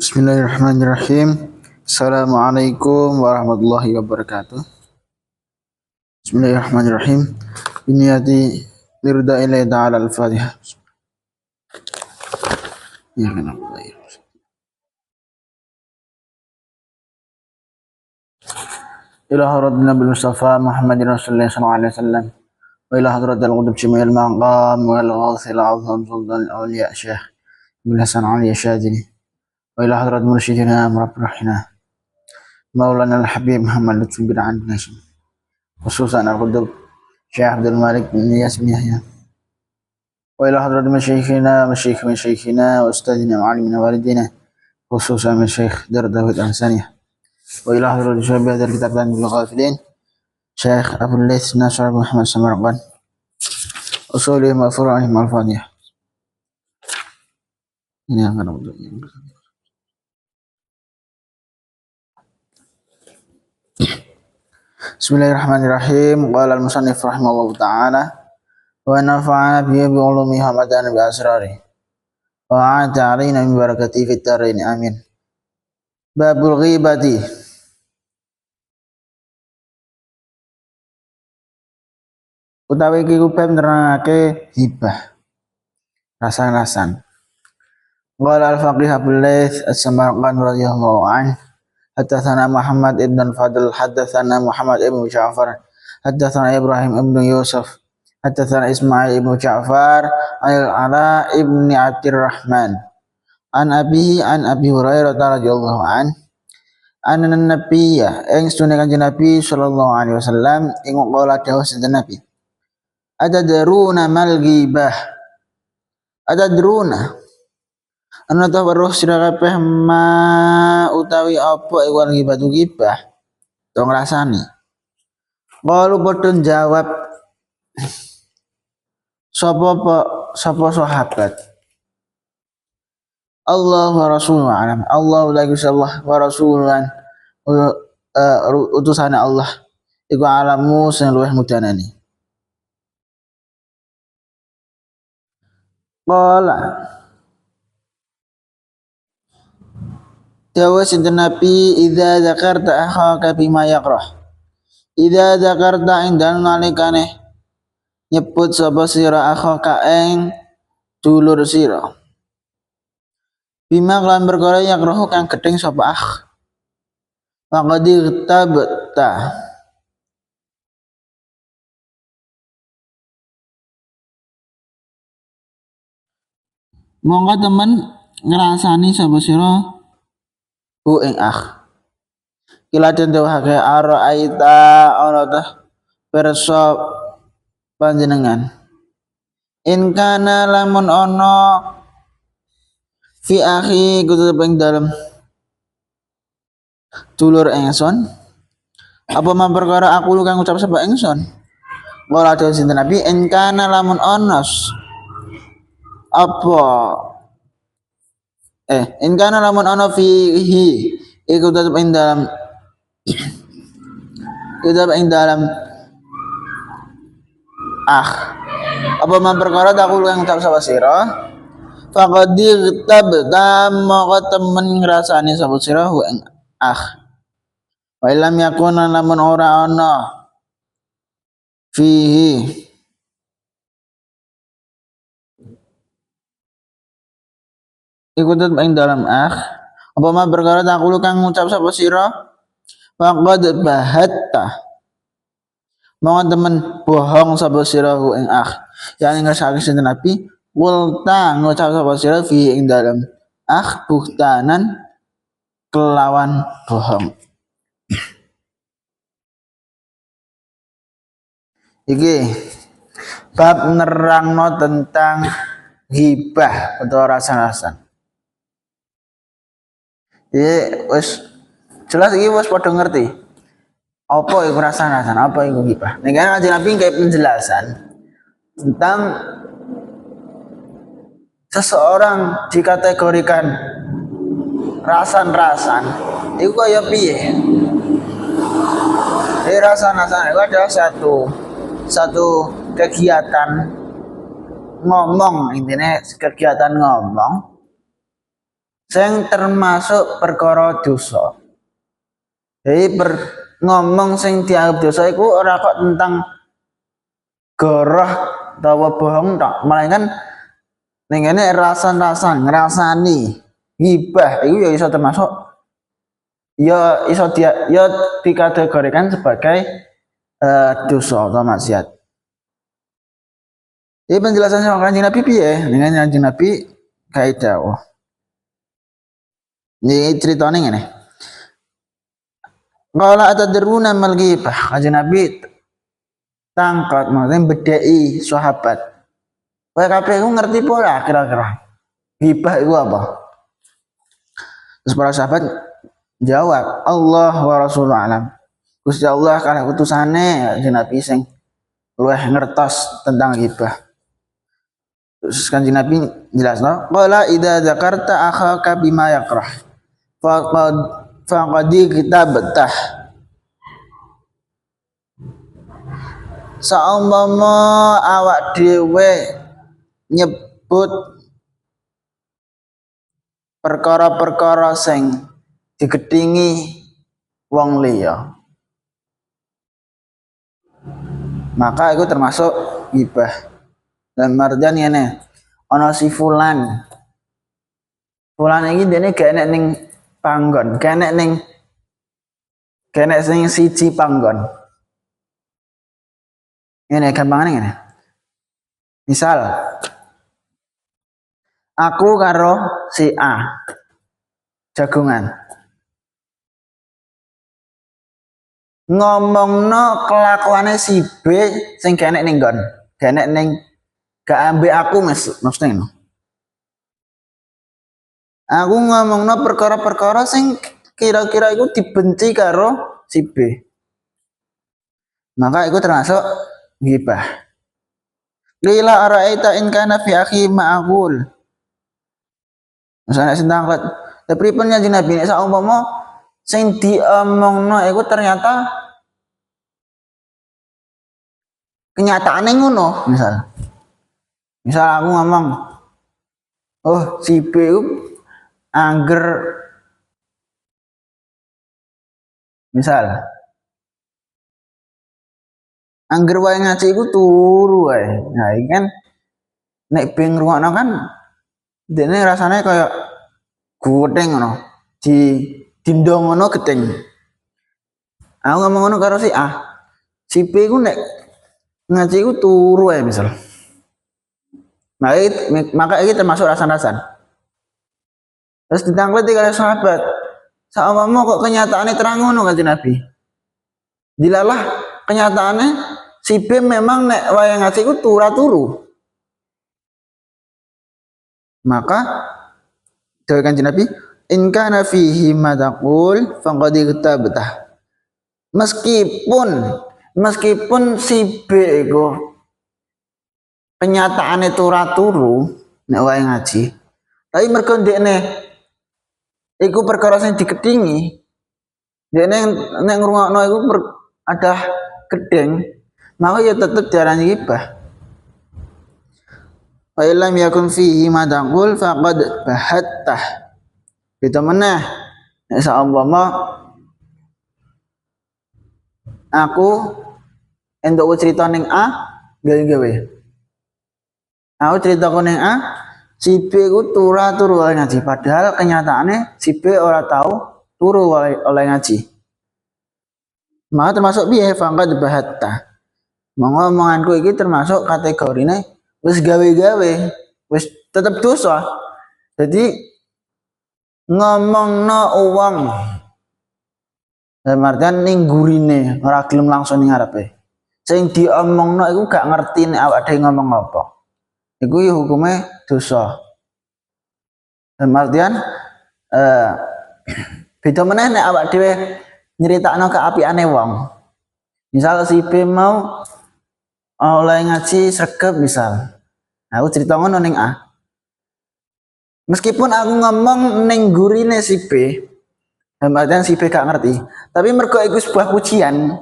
Bismillahirrahmanirrahim. Assalamualaikum warahmatullahi wabarakatuh. Bismillahirrahmanirrahim. Biniyati lirda ilai ta'ala al-Fatihah. Ya kan Allah. Ila hadratina bil Mustafa Muhammadin Rasulullah sallallahu alaihi wasallam. Wa ila hadratil qudub jami'il maqam wal ghasil azam sultan al-awliya Syekh Ibn Hasan Ali Syadzili. Wa ila hadrat mursyidina murabbihina Maulana al-Habib Muhammad Lutfi bin Abdul Nasim. Khususan al-qudub Syekh Abdul Malik bin Iyas bin Yahya. Wa ila hadrat masyayikhina wa ustadina ma'alimina walidina. Khususan Syekh Dardawid al-Saniyah. Wa ila hadrat syabih dari kitab dan bil-ghafilin Syekh Abdul Laith Nasr Muhammad Samarqand. Usulih ma'furahim al-Fatihah. Ini akan untuk Bismillahirrahmanirrahim. Qala al-musannif rahimahullahu ta'ala wa nafa'ana bihi bi ulumi hamadan bi asrari wa a'ta 'alaina min barakati fit darain amin. Babul ghibati. Utawi iki bab nerangake hibah. Rasan-rasan. Qala al-faqih Abdul Laith As-Samarqand radhiyallahu anhu حدثنا محمد ابن الفضل حدثنا محمد ابن جعفر حدثنا إبراهيم ابن يوسف حدثنا إسماعيل ابن جعفر عن العلاء ابن عبد الرحمن عن أبيه عن أبي هريرة رضي الله عنه أن النبي إن سنة النبي صلى الله عليه وسلم إن قال دعوة النبي أتدرون ما الغيبة أتدرون ana ta weruh sira kabeh ma utawi apa iku ghibatu ghibah to ngrasani. Qalu padha jawab sapa sahabat Allah wa rasuluhu alam. Allah la ilaha wa rasululan utusane Allah iku alamu sing luwih mudanani. Qala Dawa sinten Nabi idza dzakarta akhaka bima yakrah. Idza dzakarta indan nalikane nyebut sapa sira akhaka ing dulur sira. Bima lan perkara yakrahu kang gedeng sapa faqad tabta. Monggo temen ngrasani sapa sira hu ing kila den dawuhake araita ana ta pirsa panjenengan in kana lamun ana fi akhi kudu ing dalem dulur ingsun apa perkara aku kang ngucap sapa ingsun ora dawuh sinten Nabi in kana lamun ana apa in kana lamun ana fihi iku tetep ing dalam apa perkara tak kulo kang ucap sapa sira faqad tabta maka temen ngrasani sapa sira hu ing wa lam yakun lamun ora ana fihi iku tetep ing dalam apa perkara tak kulo kang ngucap sapa sira faqad bahatta monggo temen bohong sapa sira hu ing yang ngrasake sinten Nabi wulta ngucap sapa sira fi ing dalam buhtanan kelawan bohong. Iki bab nerangno tentang hibah atau rasan-rasan. Wis jelas iki wis padha ngerti. Apa iku rasan-rasan, apa iku hibah. Nek Kanjeng Nabi nggae penjelasan tentang seseorang dikategorikan rasan-rasan iku kaya piye. Rasan-rasan itu adalah satu kegiatan ngomong, intinya kegiatan ngomong sing termasuk perkara dosa. Jadi ngomong sing dianggap dosa iku ora kok tentang goroh utawa bohong tok, melainkan ning ngene rasan-rasan ngrasani ghibah iku ya iso termasuk ya iso dia ya dikategorikan sebagai dosa atau maksiat. Ini penjelasannya sama Kanjeng Nabi piye? Dengan Kanjeng Nabi kaidah. Oh. Ini ceritanya ngene. Qala atadruna mal ghibah. Kanjeng Nabi tangkat maksudnya bedai sahabat. Kowe kabeh iku ngerti pola kira-kira. Ghibah itu apa? Terus para sahabat jawab, Allah wa Rasulullah alam. Gusti Allah kana utusane Kanjeng Nabi sing luwih ngertos tentang ghibah. Terus Kanjeng Nabi jelasno, qala idza dzakarta akhaka bima yakrah faqad kitabtah. Saumpama awak dhewe nyebut perkara-perkara sing digedhingi wong liya, maka itu termasuk ghibah. Dan marjan ngene, ana si fulan. Fulan iki dene gak enek ning panggon, gak enek sing siji panggon. Ngene gampangane ngene. Misal aku karo si A jagungan. Ngomongno kelakuane si B sing gak enek ning nggon, gak enek ning gak ambek aku maksudnya no. Aku ngomongno perkara-perkara sing kira-kira itu dibenci karo si B. Maka itu termasuk ghibah. Lila araita in kana fi akhi ma'qul. Misalnya sentangkat, tapi pennya Nabi nek saumpama sing diomongno iku ternyata kenyataane ngono, misal aku ngomong, oh si B itu angger, misal angger wae ngaji iku turu wae. Nah, iki kan nek ben ngrungokno kan dene rasane kaya gething ngono. Dindong ngono gething. Aku ngomong ngono karo si A. Si B ku nek ngaji iku turu wae misal. Maka ini termasuk rasan-rasan. Terus ditangkleti kali sahabat. Saumpama kok kenyataannya terang ngono kanjeng Nabi. Dilalah kenyataannya si B memang nek wayang ngaji iku turu. Maka dawuh kanjeng Nabi, in kana fihi ma taqul faqad kitabtah. Meskipun si B iku kenyataane turu nek wae ngaji, tapi mergo ndekne iku perkara sing digedhingi, ndekne nek ngrungokno iku ada gedeng, maka ya tetep diarani ghibah. Wa illam yakun fihi ma taqul faqad bahattah. Gitu meneh nek saumpama aku entuk cerita ning A gawe-gawe. Aku cerita kuning A, si B ku turu oleh ngaji. Padahal kenyataannya si B ora tahu turu oleh ngaji. Maka termasuk piye fangkat bahatta. Ngomonganku iki termasuk kategorine wis gawe-gawe, wis tetep dosa. Jadi ngomongno uang dalam artian ning gurine ora gelem langsung ning ngarepe. Sing diomongno iku gak ngerti nek awak dhewe ngomong apa. Iku ya hukumnya dosa. Dalam artian beda meneh nek awak dhewe nyeritakno keapiane wong. Misal si B mau oleh ngaji sregep misal. Aku cerita ngono ning A. Meskipun aku ngomong ning gurine si B, dalam artian si B gak ngerti, tapi mergo iku sebuah pujian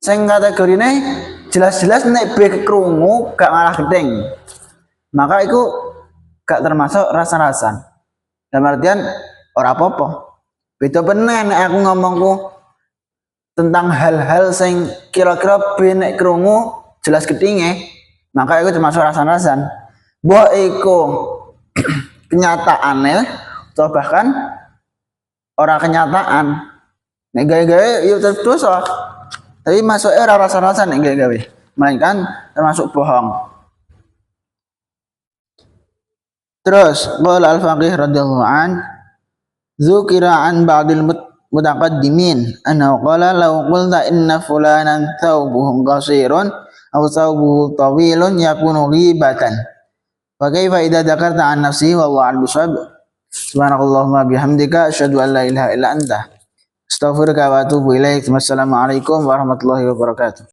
sing kategorine jelas-jelas nek B krungu gak malah gedeng. Maka itu gak termasuk rasan-rasan. Dalam artian ora apa-apa. Beda bener nek aku ngomongku tentang hal-hal sing kira-kira benek krungu jelas gedinge, maka itu termasuk rasan-rasan. Mbok iku kenyataane atau bahkan ora kenyataan. Nek gawe-gawe yo tetep dosa. Tapi masuknya ora rasan-rasan nek gawe-gawe. Melainkan termasuk bohong. Terus qala al-faqih radhiyallahu an dzukira an ba'dil mutaqaddimin annahu qala law qulta inna fulanan thawbuhu qasirun aw thawbuhu tawilun yakunu ghibatan. Fa kaifa idza dzakarta an nafsihi wallahu a'lam bishawab. Subhanakallahumma bihamdika asyhadu an la ilaha illa anta astaghfiruka wa atubu ilaik. Wassalamualaikum warahmatullahi wabarakatuh.